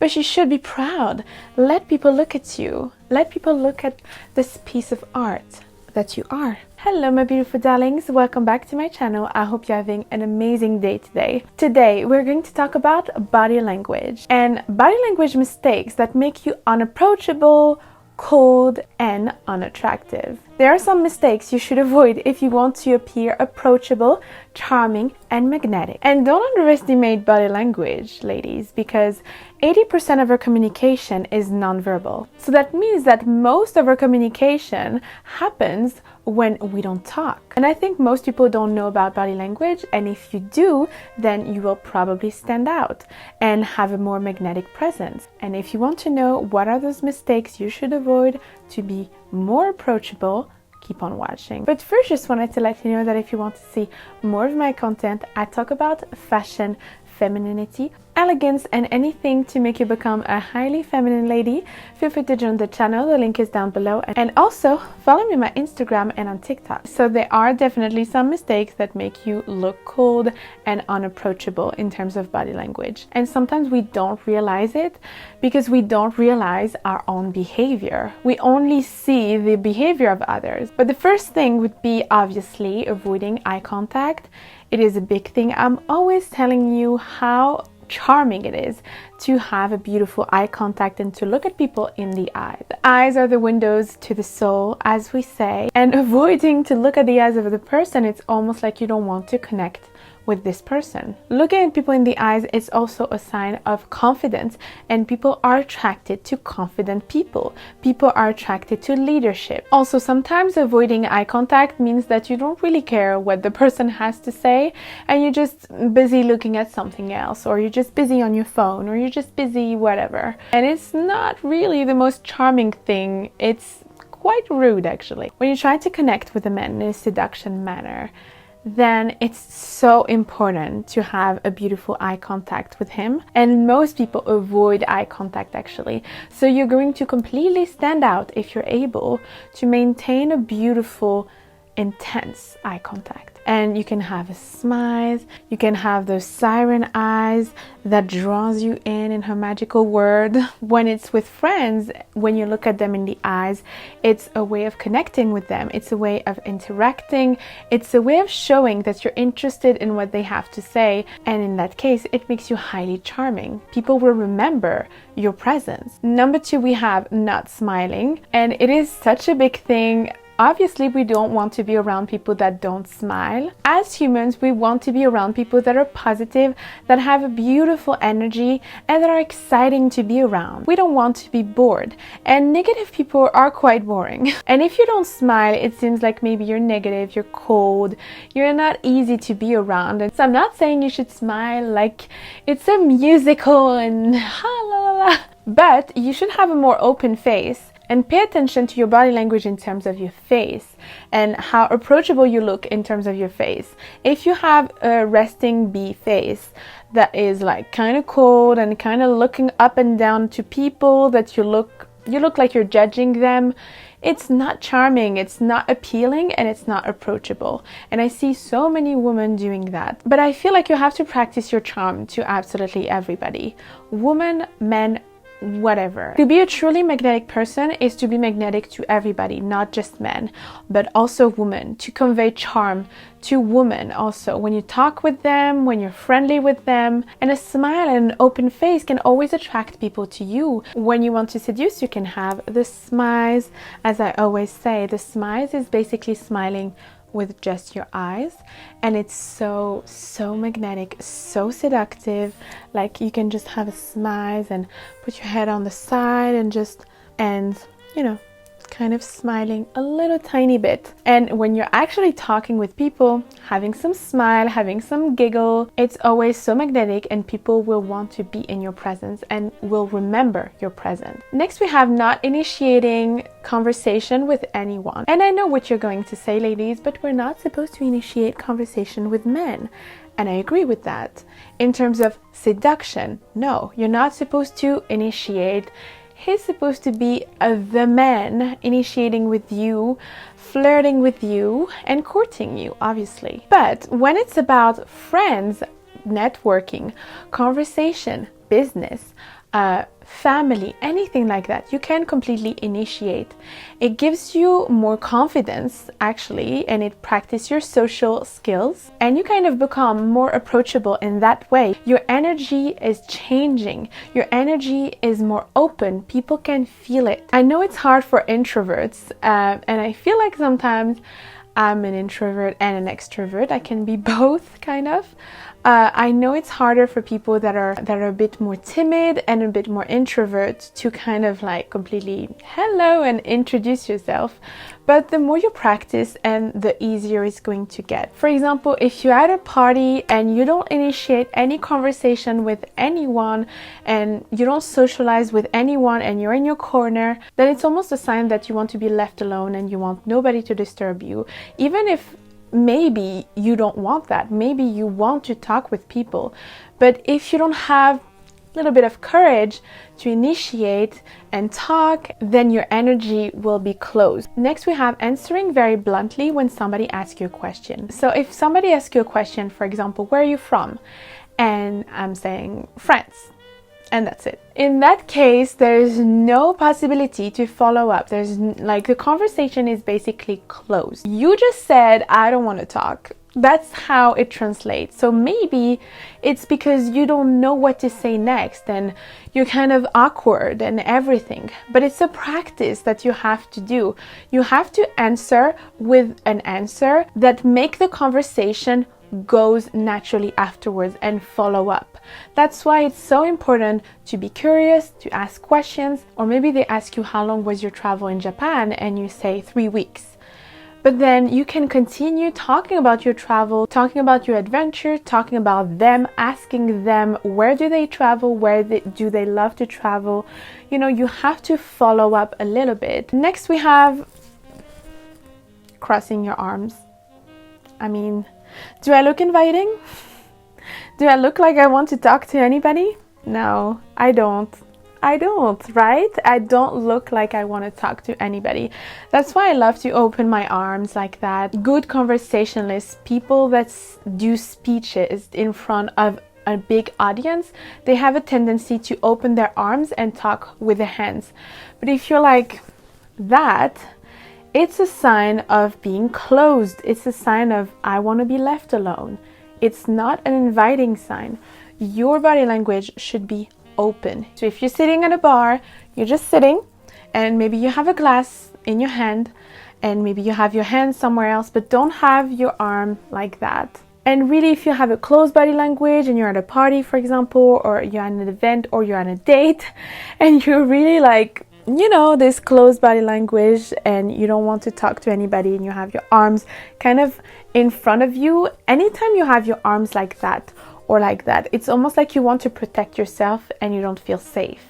but you should be proud. Let people look at you. Let people look at this piece of art that you are. Hello my beautiful darlings, welcome back to my channel. I hope you're having an amazing day today. Today we're going to talk about body language and body language mistakes that make you unapproachable, cold, and unattractive. There are some mistakes you should avoid if you want to appear approachable, charming, and magnetic. And don't underestimate body language, ladies, because 80% of our communication is nonverbal. So that means that most of our communication happens when we don't talk. And I think most people don't know about body language, and if you do, then you will probably stand out and have a more magnetic presence. And if you want to know what are those mistakes you should avoid to be more approachable, keep on watching. But first, just wanted to let you know that if you want to see more of my content, I talk about fashion, femininity, elegance, and anything to make you become a highly feminine lady. Feel free to join the channel, the link is down below, and also follow me on my Instagram and on TikTok. So there are definitely some mistakes that make you look cold and unapproachable in terms of body language, and sometimes we don't realize it because we don't realize our own behavior. We only see the behavior of others. But the first thing would be obviously avoiding eye contact. It is a big thing. I'm always telling you how charming it is to have a beautiful eye contact and to look at people in the eye. The eyes are the windows to the soul, as we say, and avoiding to look at the eyes of the person, it's almost like you don't want to connect with this person. Looking at people in the eyes is also a sign of confidence, and people are attracted to confident people. People are attracted to leadership. Also, sometimes avoiding eye contact means that you don't really care what the person has to say, and you're just busy looking at something else, or you're just busy on your phone, or you're just busy whatever. And it's not really the most charming thing. It's quite rude, actually. When you try to connect with a man in a seduction manner, then it's so important to have a beautiful eye contact with him. And most people avoid eye contact, actually. So you're going to completely stand out if you're able to maintain a beautiful, intense eye contact. And you can have a smile, you can have those siren eyes that draws you in her magical world. When it's with friends, when you look at them in the eyes, it's a way of connecting with them. It's a way of interacting. It's a way of showing that you're interested in what they have to say. And in that case, it makes you highly charming. People will remember your presence. Number 2, we have not smiling. And it is such a big thing. Obviously, we don't want to be around people that don't smile. As humans, we want to be around people that are positive, that have a beautiful energy, and that are exciting to be around. We don't want to be bored, and negative people are quite boring. And if you don't smile, it seems like maybe you're negative, you're cold, you're not easy to be around. And so I'm not saying you should smile like it's a musical and ha la la la, but you should have a more open face. And pay attention to your body language in terms of your face and how approachable you look in terms of your face. If you have a resting bee face that is like kind of cold and kind of looking up and down to people, that you look like you're judging them, it's not charming, it's not appealing, and it's not approachable. And I see so many women doing that. But I feel like you have to practice your charm to absolutely everybody. Women, men, whatever. To be a truly magnetic person is to be magnetic to everybody, not just men, but also women, to convey charm to women also. When you talk with them, when you're friendly with them, and a smile and an open face can always attract people to you. When you want to seduce, you can have the smiles. As I always say, the smiles is basically smiling with just your eyes, and it's so magnetic, so seductive. Like you can just have a smile and put your head on the side and you know, kind of smiling a little tiny bit. And when you're actually talking with people, having some smile, having some giggle, it's always so magnetic, and people will want to be in your presence and will remember your presence. Next, we have not initiating conversation with anyone. And I know what you're going to say, ladies, but we're not supposed to initiate conversation with men. And I agree with that. In terms of seduction, no, you're not supposed to initiate. He's supposed to be the man initiating with you, flirting with you, and courting you, obviously. But when it's about friends, networking, conversation, business, family, anything like that. You can completely initiate. It gives you more confidence actually, and it practices your social skills, and you kind of become more approachable in that way. Your energy is changing. Your energy is more open. People can feel it. I know it's hard for introverts, and I feel like sometimes I'm an introvert and an extrovert. I can be both, kind of. I know it's harder for people that are a bit more timid and a bit more introvert to kind of like completely hello and introduce yourself. But the more you practice, and the easier it's going to get. For example, if you're at a party and you don't initiate any conversation with anyone and you don't socialize with anyone and you're in your corner, then it's almost a sign that you want to be left alone and you want nobody to disturb you. Even if maybe you don't want that, maybe you want to talk with people, but if you don't have a little bit of courage to initiate and talk, then your energy will be closed. Next, we have answering very bluntly when somebody asks you a question. So if somebody asks you a question, for example, where are you from? And I'm saying France. And that's it. In that case, there's no possibility to follow up. There's like, the conversation is basically closed. You just said, I don't want to talk. That's how it translates. So maybe it's because you don't know what to say next and you're kind of awkward and everything. But it's a practice that you have to do. You have to answer with an answer that make the conversation goes naturally afterwards and follow up. That's why it's so important to be curious, to ask questions, or maybe they ask you how long was your travel in Japan and you say 3 weeks. But then you can continue talking about your travel, talking about your adventure, talking about them, asking them where do they travel, do they love to travel. You know, you have to follow up a little bit. Next we have crossing your arms. I mean, do I look inviting? Do I look like I want to talk to anybody? No, I don't, right? I don't look like I want to talk to anybody. That's why I love to open my arms like that. Good conversationalists, people that do speeches in front of a big audience, they have a tendency to open their arms and talk with the hands. But if you're like that, it's a sign of being closed. It's a sign of I want to be left alone. It's not an inviting sign. Your body language should be open. So if you're sitting at a bar, you're just sitting and maybe you have a glass in your hand and maybe you have your hand somewhere else, but don't have your arm like that. And really, if you have a closed body language and you're at a party, for example, or you're at an event or you're on a date and you're really like, you know, this closed body language and you don't want to talk to anybody and you have your arms kind of in front of you, anytime you have your arms like that or like that, it's almost like you want to protect yourself and you don't feel safe.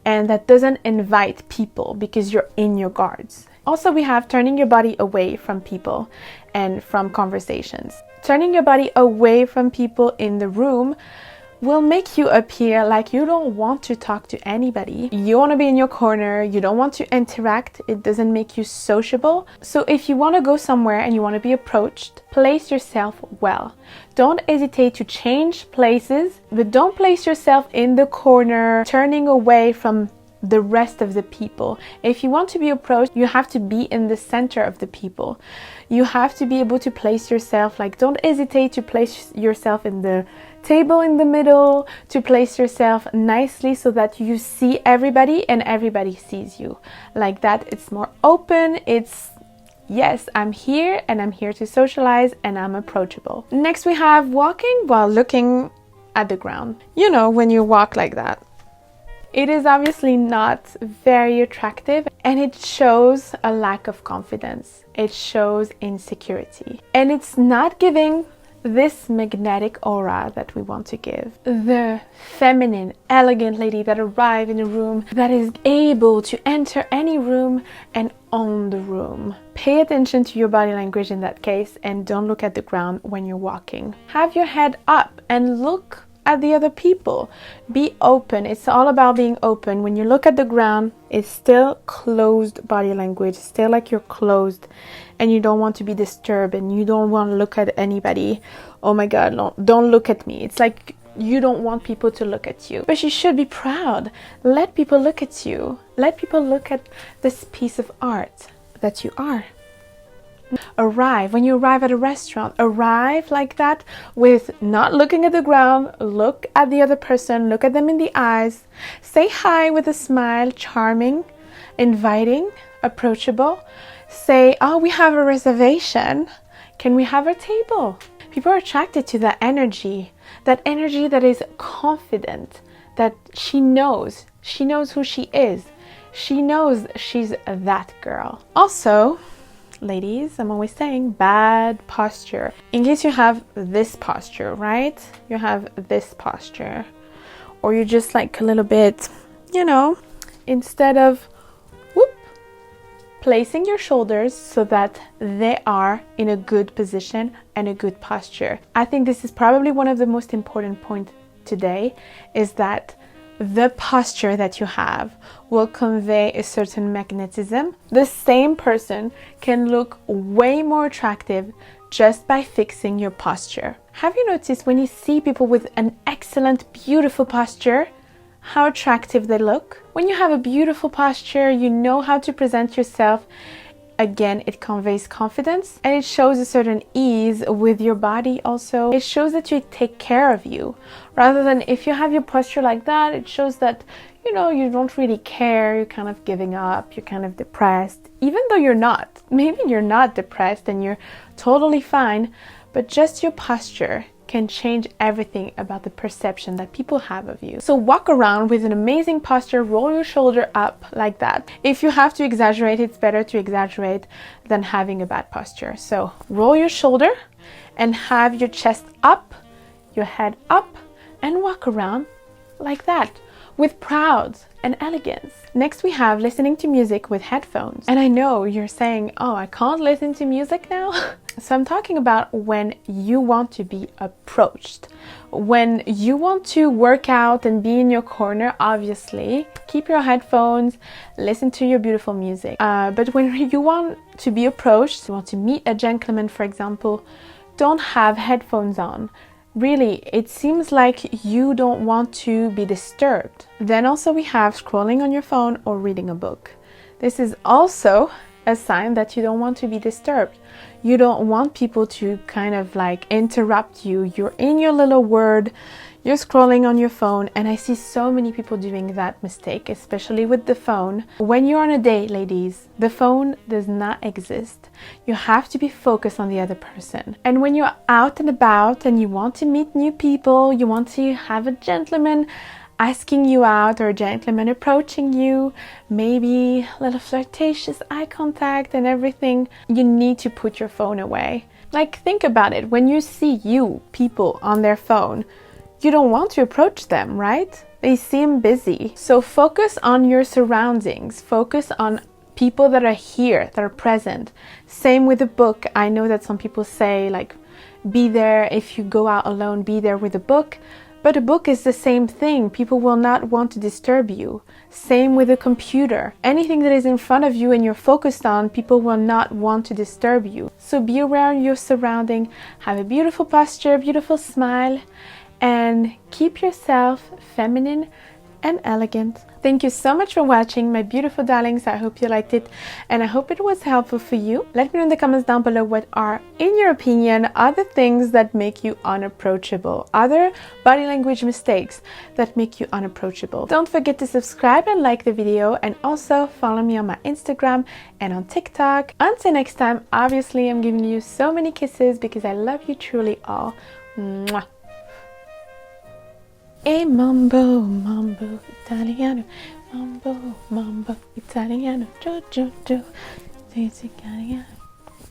And that doesn't invite people because you're in your guards. Also, we have turning your body away from people and from conversations. Turning your body away from people in the room will make you appear like you don't want to talk to anybody. You want to be in your corner, you don't want to interact, it doesn't make you sociable. So if you want to go somewhere and you want to be approached, place yourself well. Don't hesitate to change places, but don't place yourself in the corner, turning away from the rest of the people. If you want to be approached, you have to be in the center of the people. You have to be able to place yourself, like, don't hesitate to place yourself in the table in the middle, to place yourself nicely so that you see everybody and everybody sees you. Like that, it's more open, it's yes, I'm here and I'm here to socialize and I'm approachable. Next, we have walking while looking at the ground. You know, when you walk like that. It is obviously not very attractive and it shows a lack of confidence. It shows insecurity. And it's not giving this magnetic aura that we want to give. The feminine, elegant lady that arrives in a room, that is able to enter any room and own the room. Pay attention to your body language in that case and don't look at the ground when you're walking. Have your head up and look at the other people. Be open. It's all about being open. When you look at the ground, it's still closed body language, still like you're closed and you don't want to be disturbed and you don't want to look at anybody. Oh my God, no, don't look at me. It's like you don't want people to look at you. But you should be proud. Let people look at you. Let people look at this piece of art that you are. Arrive. When you arrive at a restaurant, arrive like that, with not looking at the ground. Look at the other person, look at them in the eyes, say hi with a smile, charming, inviting, approachable. Say, oh, we have a reservation, can we have a table? People are attracted to that energy that is confident, that she knows who she is, she knows she's that girl. Also, ladies, I'm always saying bad posture. In case you have this posture, right? You have this posture, or you're just like a little bit, you know, instead of whoop, placing your shoulders so that they are in a good position and a good posture. I think this is probably one of the most important points today, is that the posture that you have will convey a certain magnetism. The same person can look way more attractive just by fixing your posture. Have you noticed when you see people with an excellent, beautiful posture, how attractive they look? When you have a beautiful posture, you know how to present yourself. Again, it conveys confidence, and it shows a certain ease with your body also. It shows that you take care of you. Rather than if you have your posture like that, it shows that, you know, you don't really care, you're kind of giving up, you're kind of depressed, even though you're not. Maybe you're not depressed and you're totally fine, but just your posture can change everything about the perception that people have of you. So walk around with an amazing posture, roll your shoulder up like that. If you have to exaggerate, it's better to exaggerate than having a bad posture. So roll your shoulder and have your chest up, your head up, and walk around like that with proud and elegance. Next we have listening to music with headphones. And I know you're saying, oh, I can't listen to music now. So I'm talking about when you want to be approached. When you want to work out and be in your corner, obviously, keep your headphones, listen to your beautiful music. But when you want to be approached, you want to meet a gentleman, for example, don't have headphones on. Really, it seems like you don't want to be disturbed. Then also we have scrolling on your phone or reading a book. This is also a sign that you don't want to be disturbed. You don't want people to kind of like interrupt you. You're in your little world, you're scrolling on your phone, and I see so many people doing that mistake, especially with the phone. When you're on a date, ladies, the phone does not exist. You have to be focused on the other person. And when you're out and about and you want to meet new people, you want to have a gentleman asking you out or a gentleman approaching you, maybe a little flirtatious eye contact and everything, you need to put your phone away. Like, think about it. When you see people on their phone, you don't want to approach them, right? They seem busy. So focus on your surroundings. Focus on people that are here, that are present. Same with a book. I know that some people say, like, be there if you go out alone, be there with a book. But a book is the same thing. People will not want to disturb you. Same with a computer. Anything that is in front of you and you're focused on, people will not want to disturb you. So be aware of your surrounding, have a beautiful posture, beautiful smile, and keep yourself feminine and elegant. Thank you so much for watching, my beautiful darlings. I hope you liked it and I hope it was helpful for you. Let me know in the comments down below what are, in your opinion, other things that make you unapproachable, other body language mistakes that make you unapproachable. Don't forget to subscribe and like the video, and also follow me on my Instagram and on TikTok. Until next time, obviously I'm giving you so many kisses because I love you truly all. Mwah. E mambo, mambo italiano, mambo, mambo italiano, jo, jo, jo, italiano.